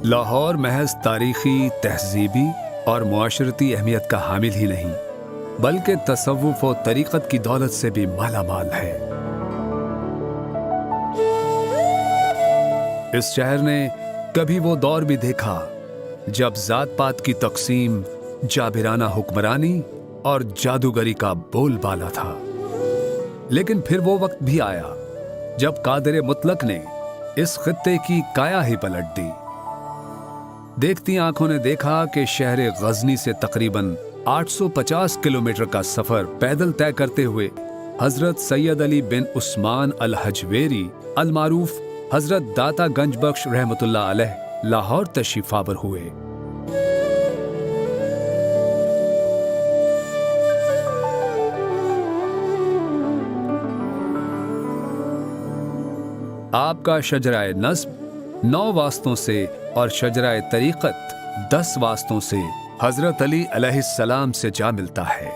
لاہور محض تاریخی، تہذیبی اور معاشرتی اہمیت کا حامل ہی نہیں بلکہ تصوف و طریقت کی دولت سے بھی مالا مال ہے۔ اس شہر نے کبھی وہ دور بھی دیکھا جب ذات پات کی تقسیم، جابرانہ حکمرانی اور جادوگری کا بول بالا تھا، لیکن پھر وہ وقت بھی آیا جب قادر مطلق نے اس خطے کی کایا ہی پلٹ دی۔ دیکھتی آنکھوں نے دیکھا کہ شہر غزنی سے تقریباً 850 کلومیٹر کا سفر پیدل طے کرتے ہوئے حضرت سید علی بن عثمان الحجویری المعروف حضرت داتا گنج بخش رحمۃ اللہ علیہ لاہور تشریف آور ہوئے۔ آپ کا شجرہ نصب 9 واسطوں سے اور شجرہ طریقت 10 واسطوں سے حضرت علی علیہ السلام سے جا ملتا ہے۔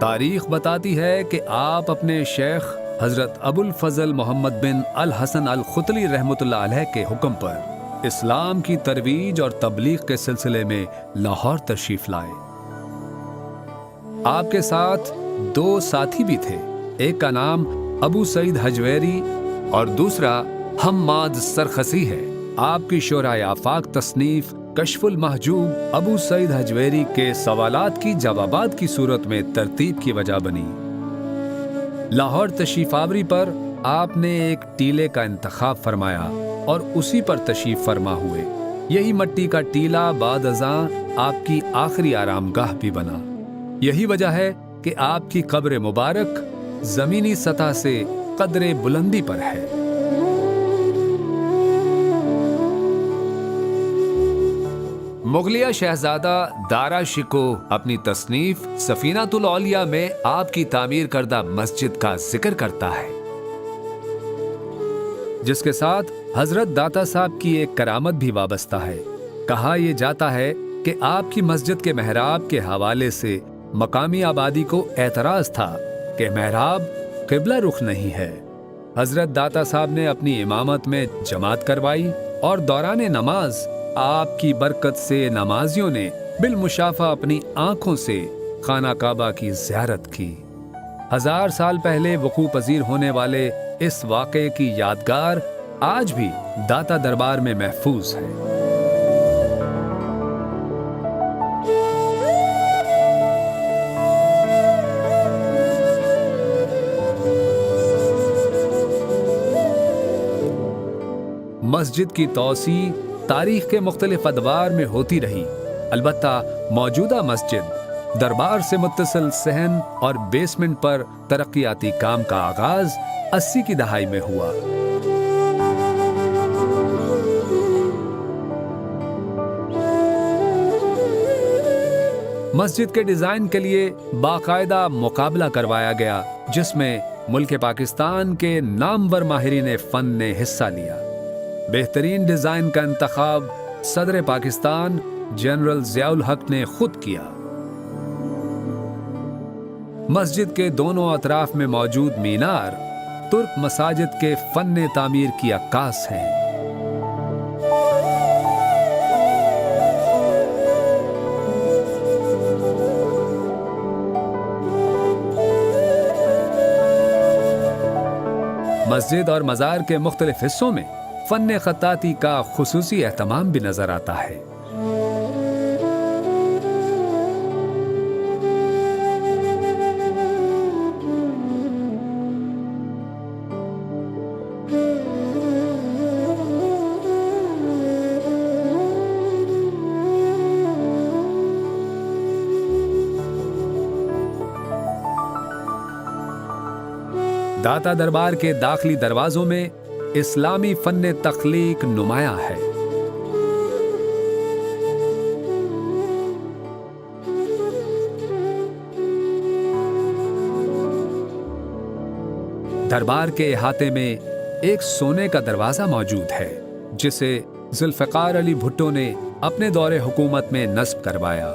تاریخ بتاتی ہے کہ آپ اپنے شیخ حضرت ابو الفضل محمد بن الحسن الختلی رحمۃ اللہ علیہ کے حکم پر اسلام کی ترویج اور تبلیغ کے سلسلے میں لاہور تشریف لائے۔ آپ کے ساتھ 2 ساتھی بھی تھے، ایک کا نام ابو سعید حجویری اور دوسرا حماد سرخسی ہے۔ آپ کی شورائے آفاق تصنیف کشف المحجوب ابو سعید حجویری کے سوالات کی جوابات کی صورت میں ترتیب کی وجہ بنی۔ لاہور تشریف آوری پر آپ نے ایک ٹیلے کا انتخاب فرمایا اور اسی پر تشریف فرما ہوئے۔ یہی مٹی کا ٹیلا بعد ازاں آپ کی آخری آرام گاہ بھی بنا۔ یہی وجہ ہے کہ آپ کی قبر مبارک زمینی سطح سے قدر بلندی پر ہے۔ مغلیہ شہزادہ دارا شکو اپنی تصنیف سفینۃ الاولیاء میں آپ کی تعمیر کردہ مسجد کا ذکر کرتا ہے، جس کے ساتھ حضرت داتا صاحب کی ایک کرامت بھی وابستہ ہے۔ کہا یہ جاتا ہے کہ آپ کی مسجد کے محراب کے حوالے سے مقامی آبادی کو اعتراض تھا کہ محراب قبلہ رخ نہیں ہے۔ حضرت داتا صاحب نے اپنی امامت میں جماعت کروائی اور دوران نماز آپ کی برکت سے نمازیوں نے بالمشافہ اپنی آنکھوں سے خانہ کعبہ کی زیارت کی۔ 1000 سال پہلے وقوع پذیر ہونے والے اس واقعے کی یادگار آج بھی داتا دربار میں محفوظ ہے۔ مسجد کی توسیع تاریخ کے مختلف ادوار میں ہوتی رہی، البتہ موجودہ مسجد دربار سے متصل صحن اور بیسمنٹ پر ترقیاتی کام کا آغاز 80 کی دہائی میں ہوا۔ مسجد کے ڈیزائن کے لیے باقاعدہ مقابلہ کروایا گیا، جس میں ملک پاکستان کے نامور ماہرین فن نے حصہ لیا۔ بہترین ڈیزائن کا انتخاب صدر پاکستان جنرل ضیاء الحق نے خود کیا۔ مسجد کے دونوں اطراف میں موجود مینار ترک مساجد کے فن تعمیر کی عکاس ہیں۔ مسجد اور مزار کے مختلف حصوں میں فن خطاطی کا خصوصی اہتمام بھی نظر آتا ہے۔ داتا دربار کے داخلی دروازوں میں اسلامی فن تخلیق نمایاں ہے۔ دربار کے احاطے میں ایک سونے کا دروازہ موجود ہے، جسے ذوالفقار علی بھٹو نے اپنے دور حکومت میں نصب کروایا۔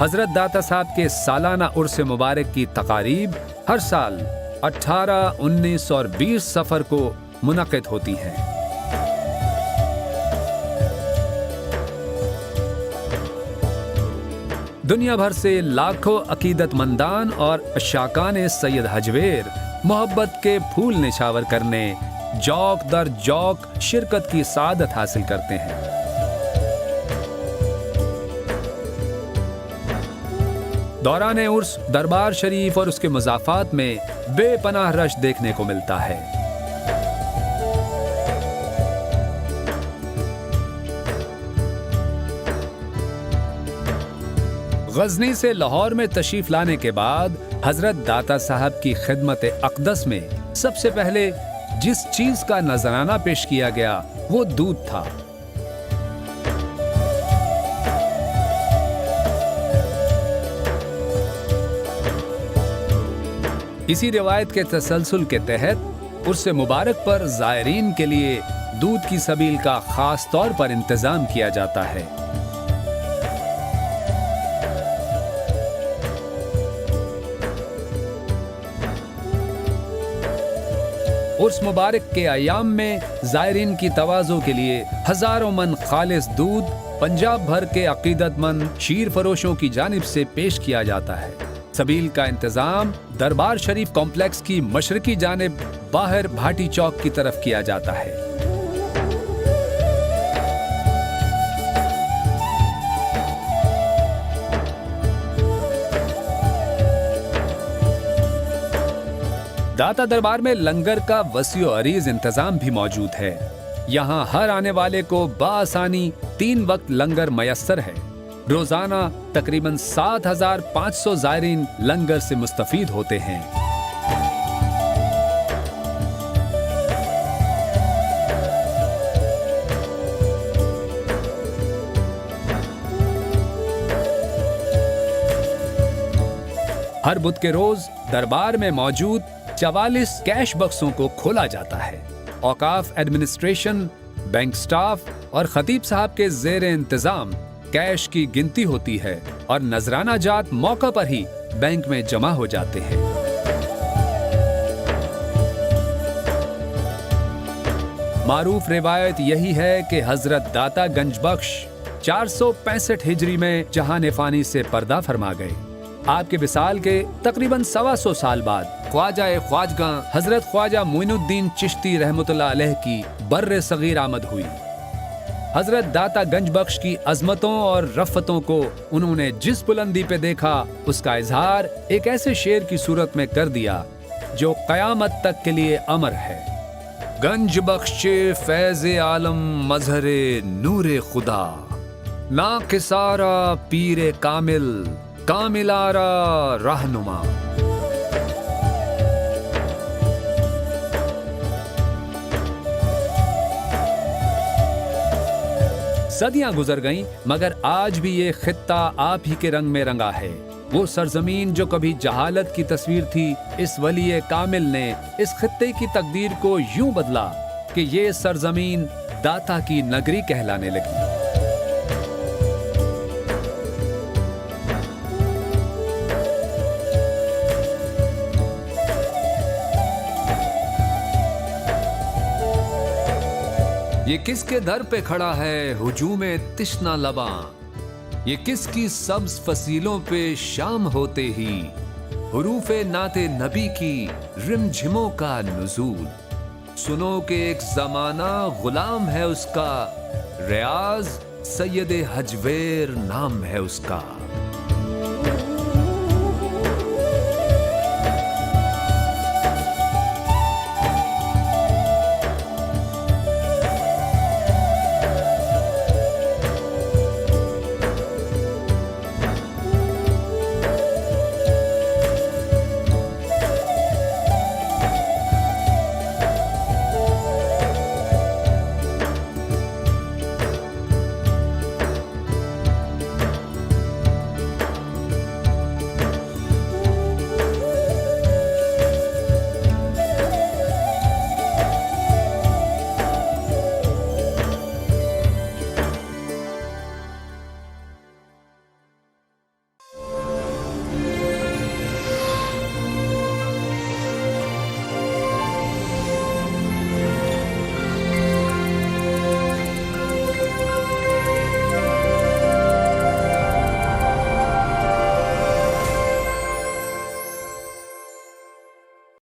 حضرت داتا صاحب کے سالانہ عرس مبارک کی تقاریب ہر سال 18، 19 اور 20 صفر کو منعقد ہوتی ہیں۔ دنیا بھر سے لاکھوں عقیدت مندان اور عشاقان سید حجویر محبت کے پھول نچھاور کرنے جوق در جوق شرکت کی سعادت حاصل کرتے ہیں۔ دوران عرس دربار شریف اور اس کے مضافات میں بے پناہ رش دیکھنے کو ملتا ہے۔ غزنی سے لاہور میں تشریف لانے کے بعد حضرت داتا صاحب کی خدمت اقدس میں سب سے پہلے جس چیز کا نذرانہ پیش کیا گیا وہ دودھ تھا۔ اسی روایت کے تسلسل کے تحت عرس مبارک پر زائرین کے لیے دودھ کی سبیل کا خاص طور پر انتظام کیا جاتا ہے۔ عرس مبارک کے ایام میں زائرین کی تواضع کے لیے ہزاروں من خالص دودھ پنجاب بھر کے عقیدت مند شیر فروشوں کی جانب سے پیش کیا جاتا ہے۔ سبیل کا انتظام دربار شریف کمپلیکس کی مشرقی جانب باہر بھاٹی چوک کی طرف کیا جاتا ہے۔ داتا دربار میں لنگر کا وسیع و عریض انتظام بھی موجود ہے۔ یہاں ہر آنے والے کو بآسانی 3 وقت لنگر میسر ہے۔ روزانہ تقریباً 7500 زائرین لنگر سے مستفید ہوتے ہیں۔ ہر بدھ کے روز دربار میں موجود 44 کیش بکسوں کو کھولا جاتا ہے۔ اوقاف ایڈمنسٹریشن، بینک سٹاف اور خطیب صاحب کے زیر انتظام کیش کی گنتی ہوتی ہے اور نذرانہ جات موقع پر ہی بینک میں جمع ہو جاتے ہیں۔ معروف روایت یہی ہے کہ حضرت داتا گنج بخش 465 ہجری میں جہان فانی سے پردہ فرما گئے۔ آپ کے وصال کے تقریباً 125 سال بعد خواجہ خواجگاں حضرت خواجہ معین الدین چشتی رحمۃ اللہ علیہ کی بر صغیر آمد ہوئی۔ حضرت داتا گنج بخش کی عظمتوں اور رفتوں کو انہوں نے جس بلندی پہ دیکھا اس کا اظہار ایک ایسے شعر کی صورت میں کر دیا جو قیامت تک کے لیے امر ہے۔ گنج بخش فیض عالم مظہر نور خدا، ناقصارا پیر کامل کاملارا رہنما۔ صدیاں گزر گئیں مگر آج بھی یہ خطہ آپ ہی کے رنگ میں رنگا ہے۔ وہ سرزمین جو کبھی جہالت کی تصویر تھی، اس ولی کامل نے اس خطے کی تقدیر کو یوں بدلا کہ یہ سرزمین داتا کی نگری کہلانے لگی۔ یہ کس کے در پہ کھڑا ہے ہجوم تشنا لباں، یہ کس کی سبز فصیلوں پہ شام ہوتے ہی حروف نعت نبی کی رمجھموں کا نزول۔ سنو کہ ایک زمانہ غلام ہے اس کا، ریاض سید حجویر نام ہے اس کا۔